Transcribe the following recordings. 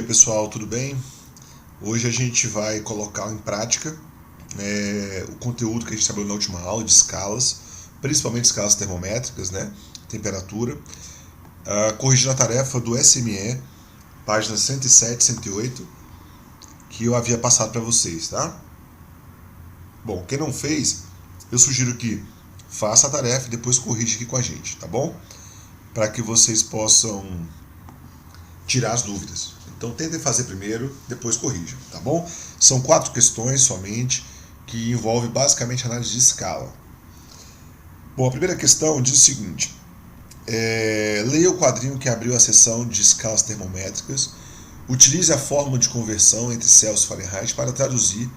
dia, pessoal, tudo bem? Hoje a gente vai colocar em prática o conteúdo que a gente trabalhou na última aula de escalas, principalmente escalas termométricas, né? Temperatura, corrigindo a tarefa do SME, páginas 107 e 108, que eu havia passado para vocês, tá? Bom, quem não fez, eu sugiro que faça a tarefa e depois corrija aqui com a gente, tá bom? Para que vocês possam tirar as dúvidas. Então tentem fazer primeiro, depois corrijam, tá bom? São 4 questões somente, que envolvem basicamente análise de escala. Bom, a primeira questão diz o seguinte: leia o quadrinho que abriu a seção de escalas termométricas, utilize a fórmula de conversão entre Celsius e Fahrenheit para traduzir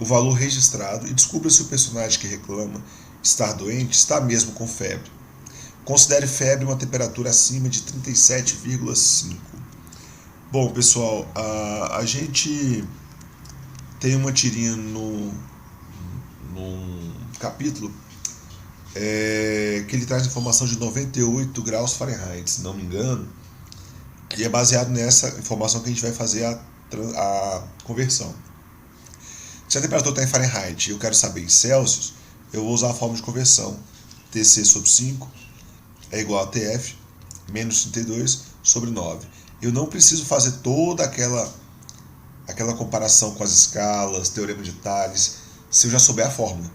o valor registrado e descubra se o personagem que reclama estar doente está mesmo com febre. Considere febre uma temperatura acima de 37,5. Bom, pessoal, a gente tem uma tirinha num capítulo que ele traz informação de 98 graus Fahrenheit, se não me engano, e é baseado nessa informação que a gente vai fazer a conversão. Se a temperatura está em Fahrenheit e eu quero saber em Celsius, eu vou usar a fórmula de conversão. TC sobre 5 é igual a TF menos 32 sobre 9. Eu não preciso fazer toda aquela comparação com as escalas, teorema de Thales, se eu já souber a fórmula.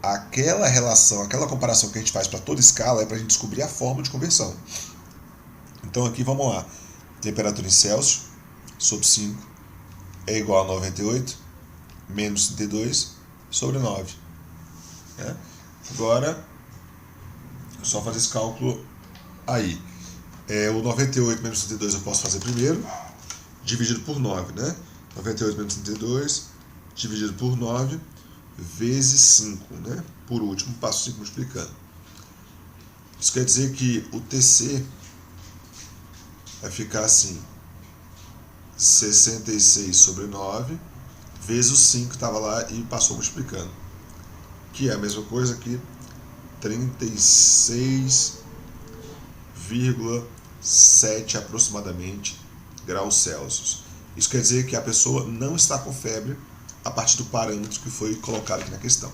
Aquela relação, aquela comparação que a gente faz para toda escala é para a gente descobrir a fórmula de conversão. Então aqui vamos lá. Temperatura em Celsius sobre 5 é igual a 98 menos 32 sobre 9. Agora, é só fazer esse cálculo aí. O 98 menos 32 eu posso fazer primeiro, dividido por 9, né? 98 menos 32 dividido por 9 vezes 5, né? Por último, passo 5 multiplicando. Isso quer dizer que o TC vai ficar assim: 66 sobre 9 vezes o 5 que estava lá e passou multiplicando, que é a mesma coisa que 36,7 aproximadamente graus Celsius. Isso quer dizer que a pessoa não está com febre a partir do parâmetro que foi colocado aqui na questão.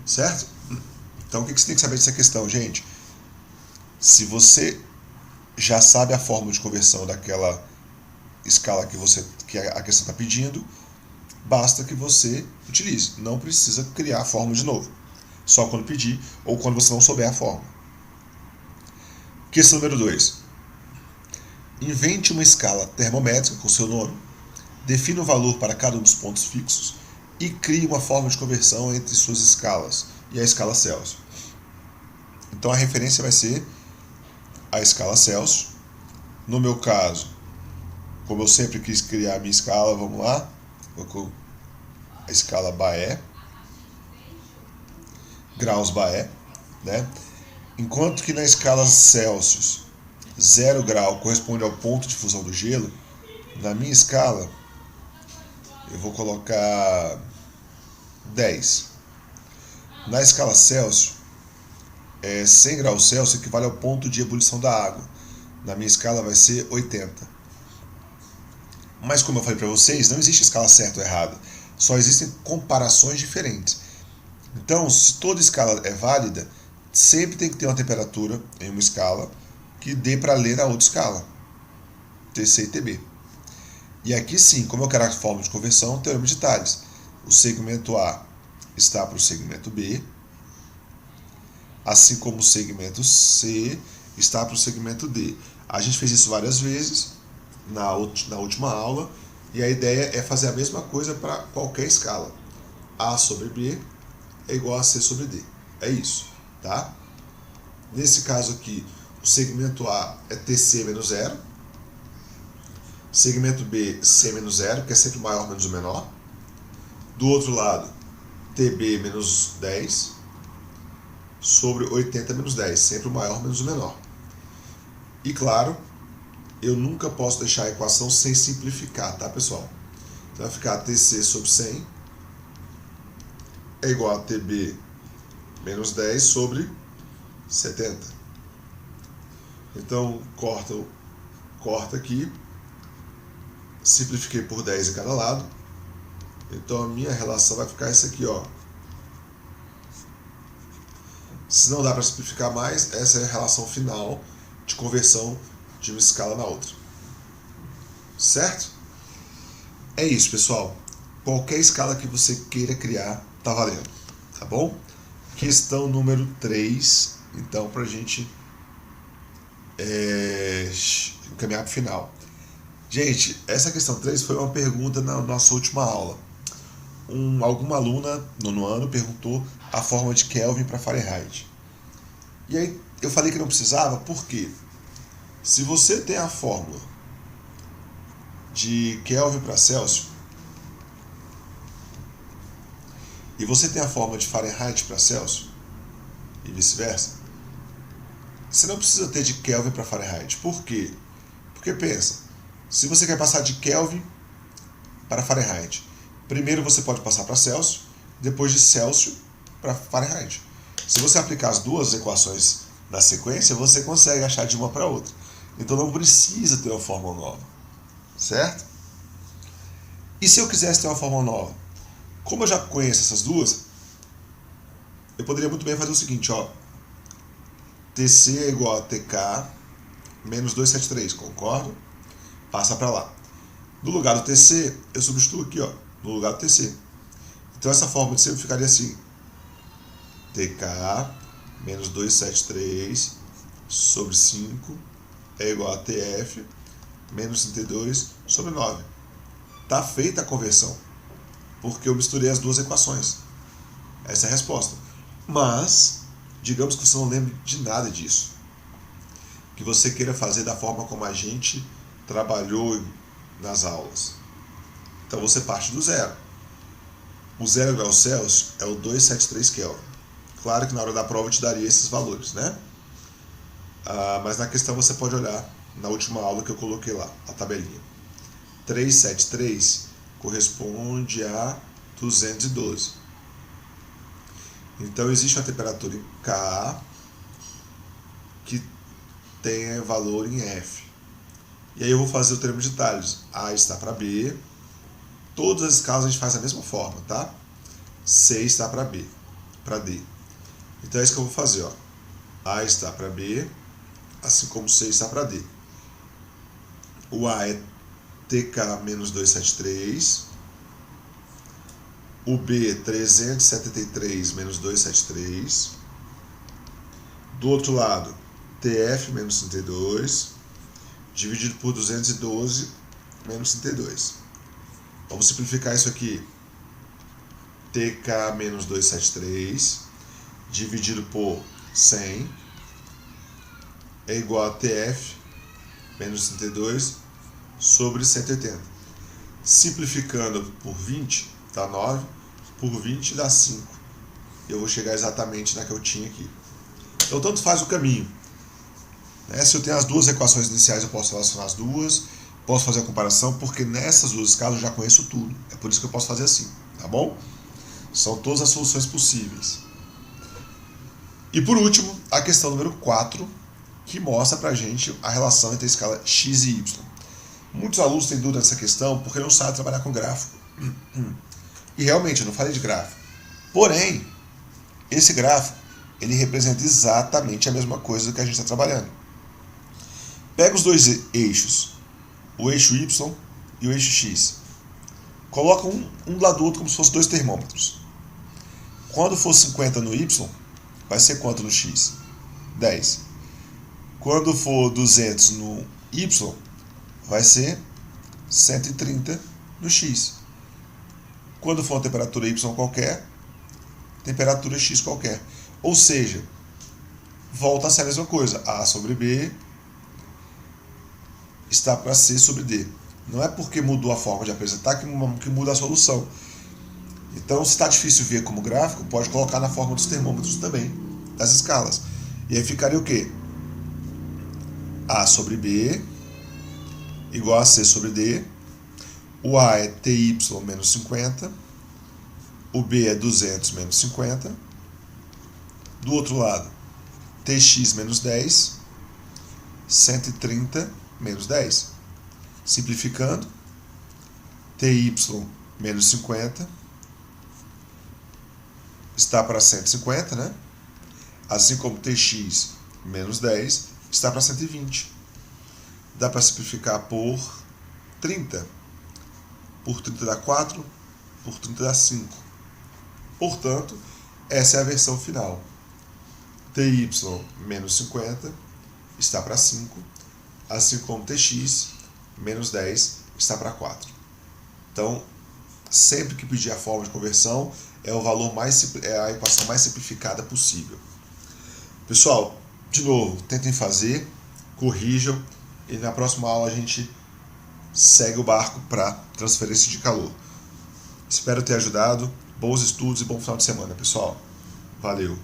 Certo? Então o que você tem que saber dessa questão, gente? Se você já sabe a fórmula de conversão daquela escala que a questão está pedindo, basta que você utilize. Não precisa criar a fórmula de novo. Só quando pedir ou quando você não souber a fórmula. Questão número 2. Invente uma escala termométrica com seu nome, defina o valor para cada um dos pontos fixos e crie uma fórmula de conversão entre suas escalas e a escala Celsius. Então a referência vai ser a escala Celsius. No meu caso, como eu sempre quis criar a minha escala, vamos lá, vou com a escala Baé, graus Baé, né? Enquanto que na escala Celsius 0 grau corresponde ao ponto de fusão do gelo, na minha escala eu vou colocar 10. Na escala Celsius, 100 graus Celsius equivale ao ponto de ebulição da água. Na minha escala vai ser 80. Mas como eu falei para vocês, não existe escala certa ou errada. Só existem comparações diferentes. Então, se toda escala é válida, sempre tem que ter uma temperatura em uma escala que dê para ler a outra escala, TC e TB. E aqui sim, como eu quero a fórmula de conversão, teorema de Thales. O segmento A está para o segmento B, assim como o segmento C está para o segmento D. A gente fez isso várias vezes na última aula, e a ideia é fazer a mesma coisa para qualquer escala. A sobre B é igual a C sobre D. É isso, tá? Nesse caso aqui, o segmento A é TC menos 0, segmento B, C menos 0, que é sempre o maior menos o menor. Do outro lado, TB menos 10, sobre 80 menos 10, sempre o maior menos o menor. E claro, eu nunca posso deixar a equação sem simplificar, tá, pessoal? Então vai ficar TC sobre 100 é igual a TB menos 10 sobre 70. Então corta aqui, Simplifiquei por 10 em cada lado. Então a minha relação vai ficar essa aqui, ó. Se não dá para simplificar mais, essa é a relação final de conversão de uma escala na outra. Certo? É isso, pessoal. Qualquer escala que você queira criar, tá valendo. Tá bom? Questão número 3. Então, para a gente encaminhar para o final. Gente, essa questão 3 foi uma pergunta na nossa última aula. Alguma aluna, no ano, perguntou a fórmula de Kelvin para Fahrenheit. E aí eu falei que não precisava, por quê? Se você tem a fórmula de Kelvin para Celsius e você tem a fórmula de Fahrenheit para Celsius e vice-versa, você não precisa ter de Kelvin para Fahrenheit. Por quê? Porque pensa, se você quer passar de Kelvin para Fahrenheit, primeiro você pode passar para Celsius, depois de Celsius para Fahrenheit. Se você aplicar as duas equações na sequência, você consegue achar de uma para outra. Então não precisa ter uma fórmula nova, certo? E se eu quisesse ter uma fórmula nova? Como eu já conheço essas duas, eu poderia muito bem fazer o seguinte, ó. TC é igual a TK menos 273, concordo? Passa para lá. No lugar do TC, eu substituo aqui, ó, no lugar do TC. Então essa fórmula de sempre ficaria assim. TK menos 273 sobre 5 é igual a TF menos 32 sobre 9. Está feita a conversão, porque eu misturei as duas equações. Essa é a resposta. Mas, digamos que você não lembre de nada disso. Que você queira fazer da forma como a gente trabalhou nas aulas. Então você parte do zero. O 0 graus Celsius é o 273 Kelvin. Claro que na hora da prova eu te daria esses valores, né? Mas na questão você pode olhar na última aula que eu coloquei lá, a tabelinha. 373 corresponde a 212. Então existe uma temperatura em K que tem valor em F. E aí eu vou fazer o termo de detalhes. A está para B. Todas as escalas a gente faz da mesma forma, tá? C está para B, para D. Então é isso que eu vou fazer, ó. A está para B, assim como C está para D. O A é TK menos 273. O B é 373 menos 273. Do outro lado, TF menos 32, dividido por 212 menos 32. Vamos simplificar isso aqui. TK menos 273 dividido por 100 é igual a TF menos 32 sobre 180. Simplificando por 20 dá 9, por 20 dá 5. Eu vou chegar exatamente na que eu tinha aqui. Então tanto faz o caminho. Se eu tenho as duas equações iniciais, eu posso relacionar as duas, posso fazer a comparação, porque nessas duas escalas eu já conheço tudo. É por isso que eu posso fazer assim, tá bom? São todas as soluções possíveis. E por último, a questão número 4, que mostra pra gente a relação entre a escala x e y. Muitos alunos têm dúvida nessa questão porque não sabem trabalhar com gráfico. E realmente, eu não falei de gráfico. Porém, esse gráfico, ele representa exatamente a mesma coisa que a gente está trabalhando. Pega os dois eixos, o eixo y e o eixo x. Coloca um do lado do outro como se fossem dois termômetros. Quando for 50 no y, vai ser quanto no x? 10. Quando for 200 no y, vai ser 130 no x. Quando for uma temperatura y qualquer, temperatura x qualquer. Ou seja, volta a ser a mesma coisa. A sobre B está para C sobre D. Não é porque mudou a forma de apresentar que muda a solução. Então, se está difícil ver como gráfico, pode colocar na forma dos termômetros também, das escalas. E aí ficaria o quê? A sobre B igual a C sobre D. O A é TY menos 50. O B é 200 menos 50. Do outro lado, TX menos 10. 130 menos 10. Simplificando, TY menos 50 está para 150, né? Assim como TX menos 10 está para 120. Dá para simplificar por 30. Por 30 dá 4, por 30 dá 5. Portanto, essa é a versão final. TY menos 50 está para 5, assim como TX menos 10 está para 4. Então, sempre que pedir a fórmula de conversão, é o valor é a equação mais simplificada possível. Pessoal, de novo, tentem fazer, corrijam, e na próxima aula a gente segue o barco para transferência de calor. Espero ter ajudado. Bons estudos e bom final de semana, pessoal. Valeu!